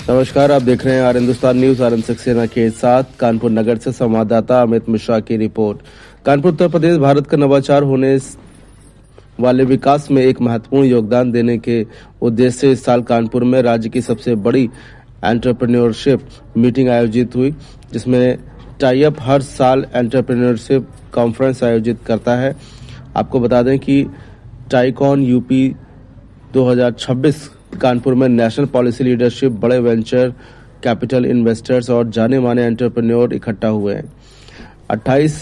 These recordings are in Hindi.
नमस्कार, आप देख रहे हैं R Hindustan news. R Saxena के साथ कानपुर नगर से संवाददाता अमित मिश्रा की रिपोर्ट। कानपुर उत्तर प्रदेश भारत का नवाचार होने वाले विकास में एक महत्वपूर्ण योगदान देने के उद्देश्य से इस साल कानपुर में राज्य की सबसे बड़ी एंटरप्रेन्योरशिप मीटिंग आयोजित हुई, जिसमें टाई अप हर साल एंटरप्रेन्योरशिप कॉन्फ्रेंस आयोजित करता है। आपको बता दें कि टाइकॉन यूपी 2026 कानपुर में नेशनल पॉलिसी लीडरशिप, बड़े वेंचर कैपिटल इन्वेस्टर्स और जाने माने एंटरप्रेन्योर इकट्ठा हुए हैं। 28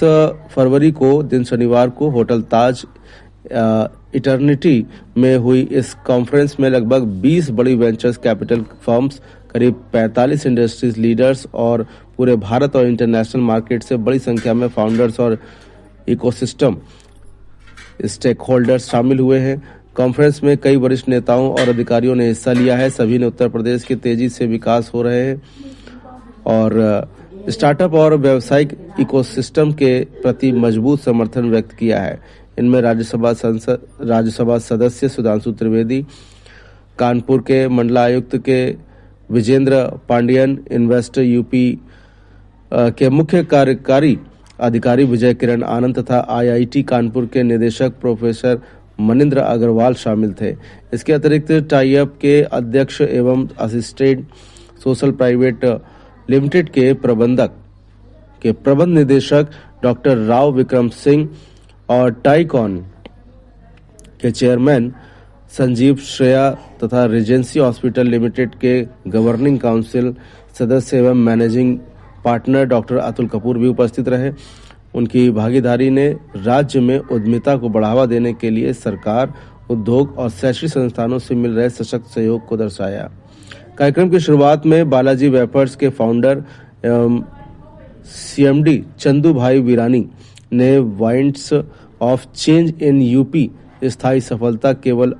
फरवरी को दिन शनिवार को होटल ताज इटर्निटी में हुई इस कॉन्फ्रेंस में लगभग 20 बड़ी वेंचर्स कैपिटल फर्म्स, करीब 45 इंडस्ट्रीज लीडर्स और पूरे भारत और इंटरनेशनल मार्केट से बड़ी संख्या में फाउंडर्स और इकोसिस्टम स्टेक होल्डर्स शामिल हुए हैं। कॉन्फ्रेंस में कई वरिष्ठ नेताओं और अधिकारियों ने हिस्सा लिया है। सभी ने उत्तर प्रदेश के तेजी से विकास हो रहे हैं और स्टार्टअप और व्यावसायिक इकोसिस्टम के प्रति मजबूत समर्थन व्यक्त किया है। इनमें राज्यसभा सदस्य सुधांशु त्रिवेदी, कानपुर के मंडलायुक्त के विजेंद्र पांडियन, इन्वेस्टर यूपी के मुख्य कार्यकारी अधिकारी विजय किरण आनंद तथा IIT कानपुर के निदेशक प्रोफेसर मनिंद्र अग्रवाल शामिल थे। इसके अतिरिक्त टाई अप के अध्यक्ष एवं असिस्टेंट सोशल प्राइवेट लिमिटेड के प्रबंध निदेशक डॉक्टर राव विक्रम सिंह और टाइकॉन के चेयरमैन संजीव श्रेया तथा रिजेंसी हॉस्पिटल लिमिटेड के गवर्निंग काउंसिल सदस्य एवं managing partner doctor Atul Kapoor भी उपस्थित रहे। उनकी भागीदारी ने राज्य में उद्यमिता को बढ़ावा देने के लिए सरकार, उद्योग और शैक्षिक संस्थानों से मिल रहे सशक्त सहयोग को दर्शाया। कार्यक्रम की शुरुआत में बालाजी वेफर्स के फाउंडर एवं CMD चंदू भाई वीरानी ने winds of change in UP स्थायी सफलता केवल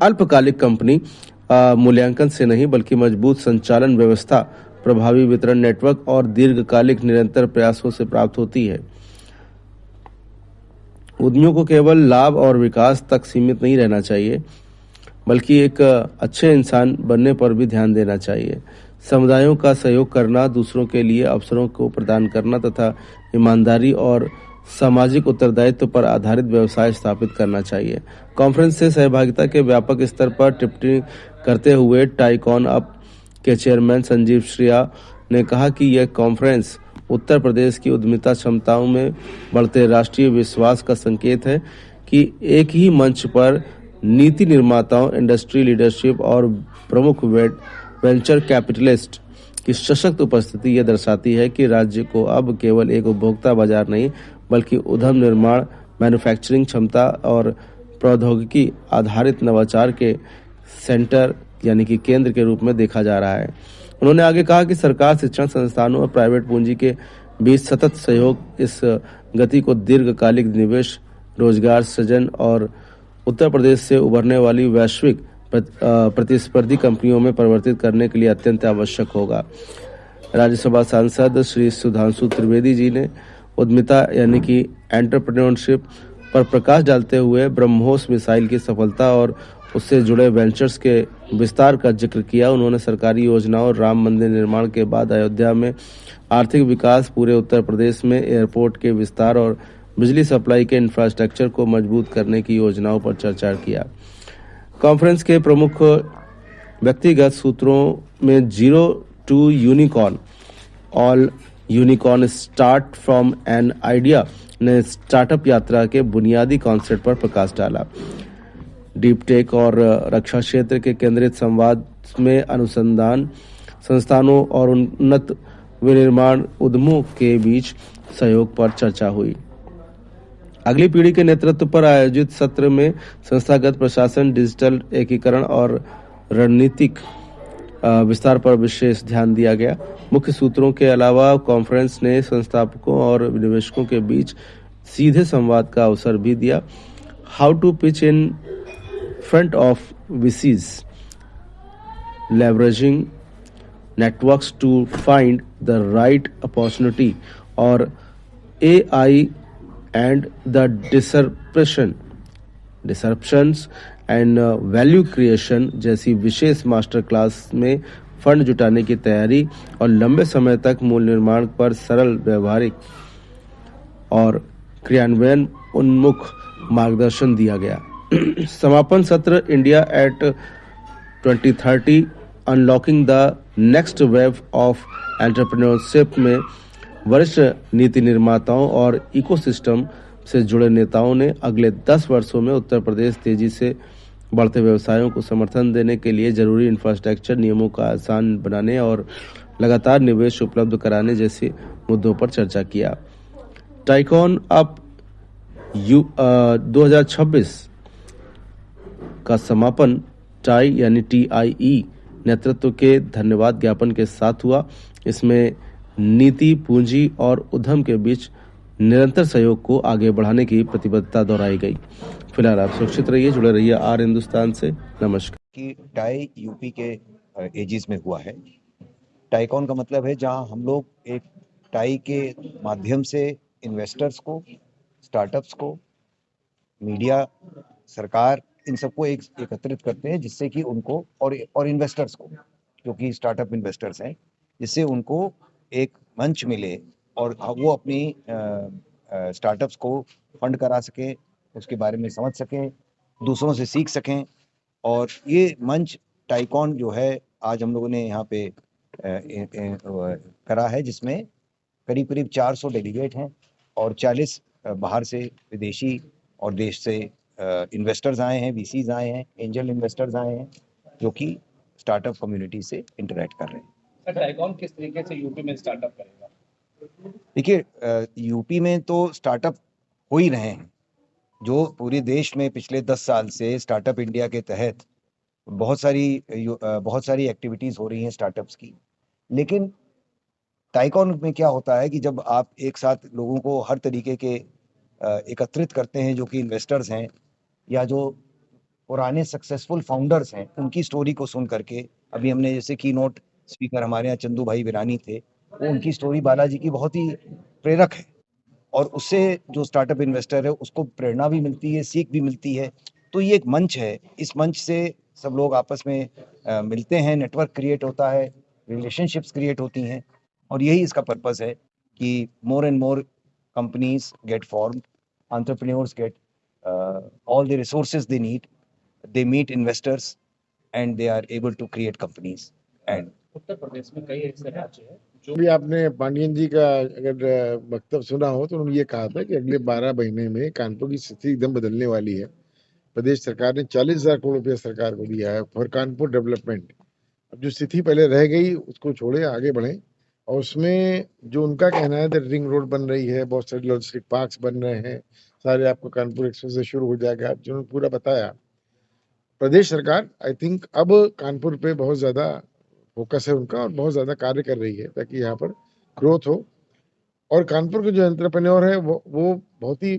अल्पकालिक कंपनी मूल्यांकन से नहीं बल्कि मजबूत संचालन व्यवस्था, प्रभावी वितरण नेटवर्क और दीर्घकालिक निरंतर प्रयासों से प्राप्त होती है। उद्यमियों को केवल लाभ और विकास तक सीमित नहीं रहना चाहिए, बल्कि एक अच्छे इंसान बनने पर भी ध्यान देना चाहिए। समुदायों का सहयोग करना, दूसरों के लिए अवसरों को प्रदान करना तथा ईमानदारी और सामाजिक उत्तरदायित्व पर आधारित व्यवसाय स्थापित करना चाहिए। कॉन्फ्रेंस से सहभागिता के व्यापक स्तर पर टिप्पणी करते हुए टाइकॉन अप के चेयरमैन संजीव श्रेया ने कहा कि यह कॉन्फ्रेंस उत्तर प्रदेश की उद्यमिता क्षमताओं में बढ़ते राष्ट्रीय विश्वास का संकेत है कि एक ही मंच पर नीति निर्माताओं, इंडस्ट्री लीडरशिप और प्रमुख वेंचर कैपिटलिस्ट की सशक्त उपस्थिति यह दर्शाती है कि राज्य को अब केवल एक उपभोक्ता बाजार नहीं बल्कि उद्यम निर्माण, मैन्युफैक्चरिंग क्षमता और प्रौद्योगिकी आधारित नवाचार के सेंटर यानी कि केंद्र के रूप में देखा जा रहा है। उन्होंने आगे कहा कि सरकार, शिक्षण संस्थानों और प्राइवेट पूंजी के बीच सतत सहयोग इस गति को दीर्घकालिक निवेश, रोजगार सृजन और उत्तर प्रदेश से उभरने वाली वैश्विक प्रतिस्पर्धी कंपनियों में परिवर्तित करने के लिए अत्यंत आवश्यक होगा। राज्यसभा सांसद श्री सुधांशु त्रिवेदी जी ने उद्यमिता यानी कि एंटरप्रेन्योरशिप पर प्रकाश डालते हुए ब्रह्मोस मिसाइल की सफलता और उससे जुड़े वेंचर्स के विस्तार का जिक्र किया। उन्होंने सरकारी योजनाओं, राम मंदिर निर्माण के बाद अयोध्या में आर्थिक विकास, पूरे उत्तर प्रदेश में एयरपोर्ट के विस्तार और बिजली सप्लाई के इंफ्रास्ट्रक्चर को मजबूत करने की योजनाओं पर चर्चा किया। कॉन्फ्रेंस के प्रमुख व्यक्तिगत सूत्रों में zero to unicorn, all unicorn start from an idea ने स्टार्टअप यात्रा के बुनियादी कॉन्सेप्ट पर प्रकाश डाला। डीप टेक और रक्षा क्षेत्र के केंद्रित संवाद में अनुसंधान संस्थानों और उन्नत विनिर्माण उद्यमों के बीच सहयोग पर चर्चा हुई। अगली पीढ़ी के नेतृत्व पर आयोजित सत्र में संस्थागत प्रशासन, डिजिटल एकीकरण और रणनीतिक विस्तार पर विशेष ध्यान दिया गया। मुख्य सूत्रों के अलावा कॉन्फ्रेंस ने संस्थापकों और निवेशकों के बीच सीधे संवाद का अवसर भी दिया। How to pitch in front of VCs, leveraging networks to find the right opportunity, और AI and the disruptions and value creation जैसी विशेष मास्टर क्लास में फंड जुटाने की तैयारी और लंबे समय तक मूल्य निर्माण पर सरल, व्यवहारिक और क्रियान्वयन उन्मुख मार्गदर्शन दिया गया। समापन सत्र India at 2030 unlocking the next wave of entrepreneurship में वरिष्ठ नीति निर्माताओं और इकोसिस्टम से जुड़े नेताओं ने अगले 10 वर्षों में उत्तर प्रदेश तेजी से बढ़ते व्यवसायों को समर्थन देने के लिए जरूरी इंफ्रास्ट्रक्चर, नियमों का आसान बनाने और लगातार निवेश उपलब्ध कराने जैसे मुद्दों पर चर्चा किया। टाइकॉन अप 2026 का समापन टाई यानी TIE नेतृत्व के धन्यवाद ज्ञापन के साथ हुआ। इसमें नीति, पूंजी और उद्यम के बीच निरंतर सहयोग को आगे बढ़ाने की प्रतिबद्धता दोहराई गई। फिलहाल आप सुरक्षित रहिए, जुड़े रहिए आर हिंदुस्तान से। नमस्कार। कि टाई यूपी के एजिस में हुआ है। टाइकॉन का मतलब है जहां हम लोग एक टाई के माध्यम से इन्वेस्टर्स को, स्टार्टअप्स को, मीडिया, सरकार, इन सबको एकत्रित करते हैं, जिससे कि उनको और इन्वेस्टर्स को, जो कि स्टार्टअप इन्वेस्टर्स हैं, जिससे उनको एक मंच मिले और वो अपनी स्टार्टअप्स को फंड करा सकें, उसके बारे में समझ सकें, दूसरों से सीख सकें। और ये मंच टाइकॉन जो है आज हम लोगों ने यहाँ पे करा है, जिसमें करीब करीब 400 डेलीगेट हैं और 40 बाहर से विदेशी और देश से इन्वेस्टर्स आए हैं, VCs आए हैं, एंजल इन्वेस्टर्स आए हैं, जो कि स्टार्टअप कम्युनिटी से इंटरेक्ट कर रहे हैं। सर, टाइकॉन किस तरीके से यूपी में स्टार्टअप करेगा? देखिए, यूपी में तो स्टार्टअप हो ही रहे हैं। जो पूरे देश में पिछले 10 साल से स्टार्टअप इंडिया के तहत बहुत सारी एक्टिविटीज हो रही हैं स्टार्टअप्स की। लेकिन टाइकॉन में क्या होता है कि जब आप एक साथ लोगों को हर तरीके के एकत्रित करते हैं, जो कि इन्वेस्टर्स हैं या जो पुराने सक्सेसफुल फाउंडर्स हैं, उनकी स्टोरी को सुन करके, अभी हमने जैसे कीनोट स्पीकर हमारे यहाँ चंदू भाई वीरानी थे, वो उनकी स्टोरी बालाजी की बहुत ही प्रेरक है और उससे जो स्टार्टअप इन्वेस्टर है उसको प्रेरणा भी मिलती है, सीख भी मिलती है। तो ये एक मंच है, इस मंच से सब लोग आपस में मिलते हैं, नेटवर्क क्रिएट होता है, रिलेशनशिप्स क्रिएट होती हैं, और यही इसका पर्पस है कि more and more companies get form, entrepreneurs get all the resources they need, they meet investors and they are able to create companies. And Uttar Pradesh में कई ऐसे राज्य हैं जो भी आपने पांडियन जी का अगर वक्तव्य सुना हो तो उन्होंने ये कहा था कि अगले 12 महीने में कानपुर की स्थिति एकदम बदलने वाली है। प्रदेश सरकार ने 40,000 करोड़ रुपया सरकार को दिया है फॉर कानपुर डेवलपमेंट। अब जो स्थिति पहले रह गई उसको छोड़े, आगे बढ़े। और उसमें जो उनका कहना है कि रिंग रोड बन रही है, बहुत सारे लॉजिस्टिक पार्क्स बन रहे हैं, सारे आपको कानपुर एक्सप्रेस से शुरू हो जाएगा, जिन्होंने पूरा बताया। प्रदेश सरकार आई थिंक अब कानपुर पे बहुत ज्यादा फोकस है उनका और बहुत ज्यादा कार्य कर रही है ताकि यहाँ पर ग्रोथ हो। और कानपुर के जो एंटरप्रेन्योर है वो बहुत ही,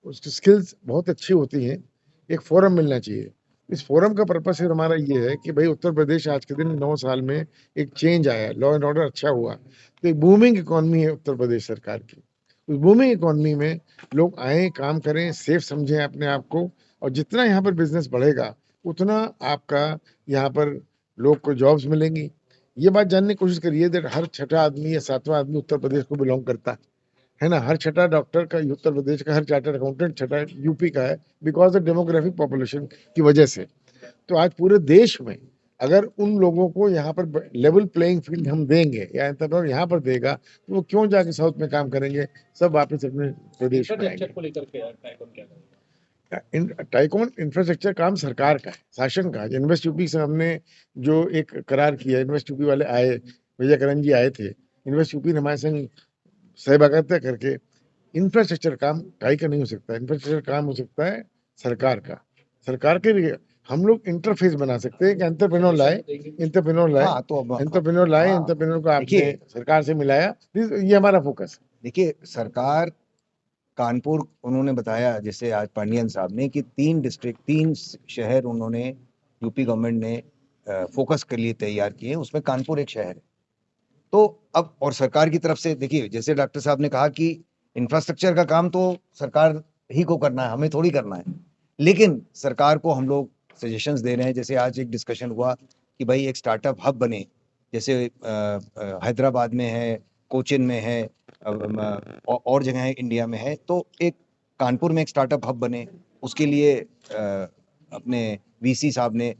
उसकी स्किल्स बहुत अच्छी होती हैं। एक फोरम मिलना चाहिए। इस फोरम का पर्पस हमारा ये है कि भाई उत्तर प्रदेश आज के दिन 9 साल में एक चेंज आया, लॉ एंड ऑर्डर अच्छा हुआ, तो एक बूमिंग इकोनॉमी है उत्तर प्रदेश सरकार की। उस बूमिंग इकोनॉमी में लोग आए, काम करें, सेफ समझें अपने आप को, और जितना यहाँ पर बिजनेस बढ़ेगा उतना आपका यहाँ पर लोग को जॉब्स मिलेंगी। ये बात जानने की कोशिश करिए दैट हर छठा आदमी या 7वां आदमी उत्तर प्रदेश को बिलोंग करता है ना। हर छठा डॉक्टर का उत्तर प्रदेश का, हर चार्टर्ड अकाउंटेंट छठा यूपी का है, बिकॉज ऑफ डेमोग्राफिक पॉपुलेशन की वजह से। तो आज पूरे देश में अगर उन लोगों को यहाँ पर लेवल प्लेइंग फील्ड हम देंगे या एंटरप्रेन्योर यहाँ पर देगा, तो वो क्यों जाके साउथ में काम करेंगे, सब वापस अपने प्रदेश में आएंगे। को लेकर के टाइकॉन क्या करेगा? टाइकॉन इंफ्रास्ट्रक्चर काम सरकार का है, शासन का है। इन्वेस्ट यूपी से हमने जो एक करार किया, इन्वेस्ट यूपी वाले आए, विजय करण जी आए थे, इन्वेस्ट यूपी ने हमारे संग सहभागिता करके, इंफ्रास्ट्रक्चर काम टाई का नहीं हो सकता, इंफ्रास्ट्रक्चर काम हो सकता है सरकार का। सरकार के लिए हम लोग इंटरफेस बना सकते हैं कि एंटरप्रेन्योर लाए, हाँ, तो एंटरप्रेन्योर को आपने सरकार से मिलाया। ये हमारा फोकस है। देखिए, सरकार कानपुर, उन्होंने बताया जैसे आज पांडियन साहब ने कि 3 शहर उन्होंने, यूपी गवर्नमेंट ने फोकस के लिए तैयार किए, उसमें कानपुर एक शहर है। तो अब और सरकार की तरफ से देखिए, जैसे डॉक्टर साहब ने कहा कि इंफ्रास्ट्रक्चर का काम तो सरकार ही को करना है, हमें थोड़ी करना है, लेकिन सरकार को हम लोग सजेशंस दे रहे हैं। जैसे आज एक डिस्कशन हुआ कि भाई एक स्टार्टअप हब बने, जैसे हैदराबाद में है, कोचिन में है, और जगह है इंडिया में है, तो एक कानपुर में एक स्टार्टअप हब बने, उसके लिए अपने वीसी साहब ने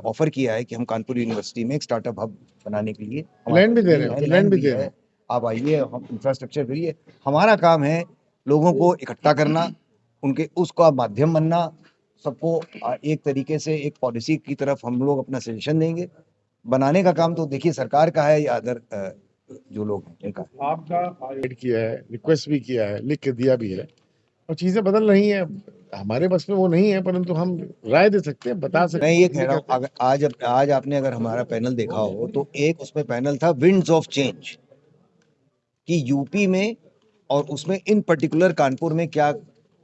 ऑफर किया है कि हम कानपुर यूनिवर्सिटी में एक स्टार्टअप हब बनाने के लिए लैंड भी दे रहे हैं, लैंड लैंड भी भी दे रहे है, हैं। आप आइए, हम इंफ्रास्ट्रक्चर करिए। हमारा काम है लोगों को इकट्ठा करना, उनके उसका माध्यम बनना, सबको एक तरीके से एक पॉलिसी की तरफ हम लोग अपना सजेशन देंगे। बनाने का काम तो देखिए सरकार का है या अदर जो लोग हैं उनका है। आपका ऐड किया है, रिक्वेस्ट भी किया है, लिख के दिया भी है, और चीजें बदल रही हैं। हमारे बस में वो नहीं है, परंतु हम राय दे सकते हैं, बता सकते मैं हैं। ये कह रहा हूँ, आज आपने अगर हमारा पैनल देखा हो तो एक उसमें पैनल था विंड्स ऑफ चेंज, कि यूपी में और उसमें इन पर्टिकुलर कानपुर में क्या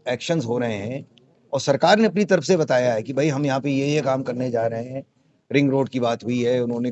एक्शंस हो रहे हैं, और सरकार ने अपनी तरफ से बताया है कि भाई हम यहाँ पे ये काम करने जा रहे हैं। रिंग रोड की बात हुई है, उन्होंने